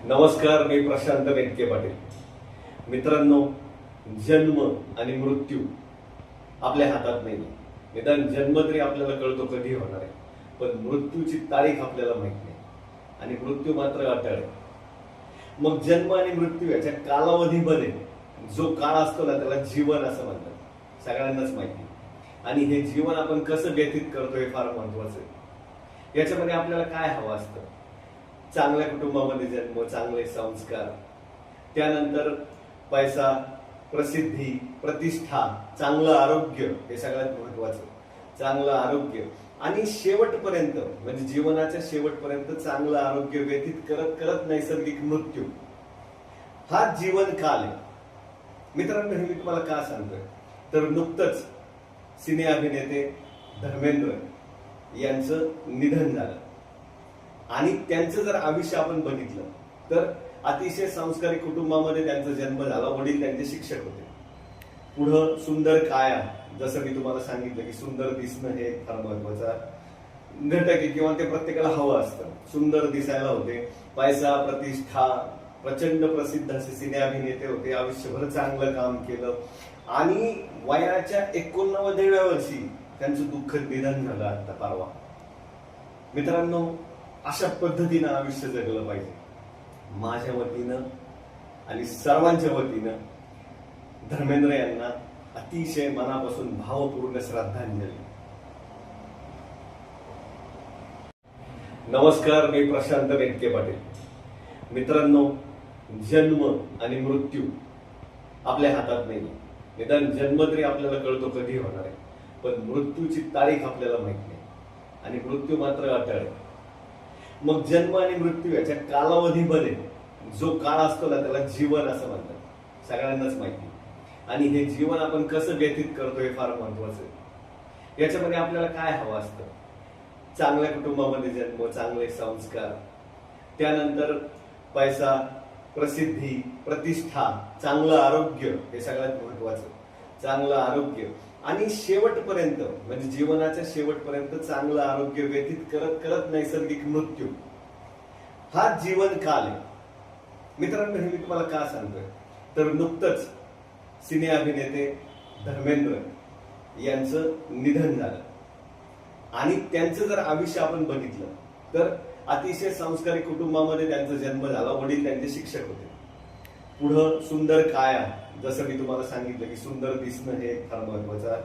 नमस्कार, मी प्रशांत मेटके पाटील. मित्रांनो, जन्म आणि मृत्यू आपल्या हातात नाही. निदान जन्म तरी आपल्याला कळतो कधी होणार आहे, पण मृत्यूची तारीख आपल्याला माहित नाही आणि मृत्यू मात्र अटळ आहे. मग जन्म आणि मृत्यू याच्या कालावधीमध्ये जो काळ असतो ना, त्याला जीवन असं म्हणतात. सगळ्यांनाच माहिती. आणि हे जीवन आपण कसं व्यतीत करतो हे फार महत्वाचं आहे. याच्यामध्ये आपल्याला काय हवं असतं? चांगल्या कुटुंबामध्ये जन्म, चांगले संस्कार, त्यानंतर पैसा, प्रसिद्धी, प्रतिष्ठा, चांगलं आरोग्य, हे सगळ्यात महत्वाचं. चांगलं आरोग्य आणि शेवटपर्यंत म्हणजे जीवनाच्या शेवटपर्यंत चांगलं आरोग्य व्यतीत करत करत नैसर्गिक मृत्यू, हा जीवन काल आहे. मित्रांनो, हे मी तुम्हाला का सांगतोय तर नुकतंच सिने अभिनेते धर्मेंद्र यांचं निधन झालं आणि त्यांचं जर आयुष्य आपण बघितलं तर अतिशय संस्कारी कुटुंबामध्ये त्यांचा जन्म झाला. वडील त्यांचे शिक्षक होते. पुढं सुंदर काया, जसं मी तुम्हाला सांगितलं की सुंदर दिसणं हे फार महत्वाचा घटक आहे किंवा ते प्रत्येकाला हवं असतं. सुंदर दिसायला होते. पैसा, प्रतिष्ठा, प्रचंड प्रसिद्ध असे सिने अभिनेते होते. आयुष्यभर चांगलं काम केलं आणि वयाच्या 89व्या वर्षी त्यांचं दुःखद निधन झालं आता परवा. मित्रांनो, अशा पद्धतीनं आयुष्य जगलं पाहिजे. माझ्या वतीनं आणि सर्वांच्या वतीनं धर्मेंद्र यांना अतिशय मनापासून भावपूर्ण श्रद्धांजली. नमस्कार, मी प्रशांत मेटके पाटील. मित्रांनो, जन्म आणि मृत्यू आपल्या हातात नाही. निदान जन्म तरी आपल्याला कळतो कधी होणार आहे, पण मृत्यूची तारीख आपल्याला माहित नाही आणि मृत्यू मात्र अटळ आहे. मग जन्म आणि मृत्यू याच्या कालावधीमध्ये जो काळ असतो ना, त्याला जीवन असं म्हणतात. सगळ्यांनाच माहिती. आणि हे जीवन आपण कसं व्यतीत करतो हे फार महत्वाचं आहे. याच्यामध्ये आपल्याला काय हवं असतं? चांगल्या कुटुंबामध्ये जन्म, चांगले संस्कार, त्यानंतर पैसा, प्रसिद्धी, प्रतिष्ठा, चांगलं आरोग्य, हे सगळ्यात महत्वाचं. चांगलं आरोग्य आणि शेवटपर्यंत म्हणजे जीवनाच्या शेवटपर्यंत चांगलं आरोग्य व्यतीत करत करत नैसर्गिक मृत्यू, हा जीवन काल आहे. मित्रांनो, हे मी तुम्हाला का सांगतोय तर नुकतंच सिने अभिनेते धर्मेंद्र यांचं निधन झालं आणि त्यांचं जर आयुष्य आपण बघितलं तर अतिशय संस्कारी कुटुंबामध्ये त्यांचा जन्म झाला. वडील त्यांचे शिक्षक होते. पुढं सुंदर काया, जसं मी तुम्हाला सांगितलं की सुंदर दिसणं हे फार महत्वाचा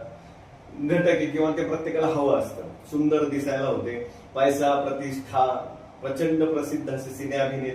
घटक आहे किंवा ते प्रत्येकाला हवं असतं. सुंदर दिसायला होते. पैसा, प्रतिष्ठा, प्रचंड प्रसिद्ध असे सिने अभिनेते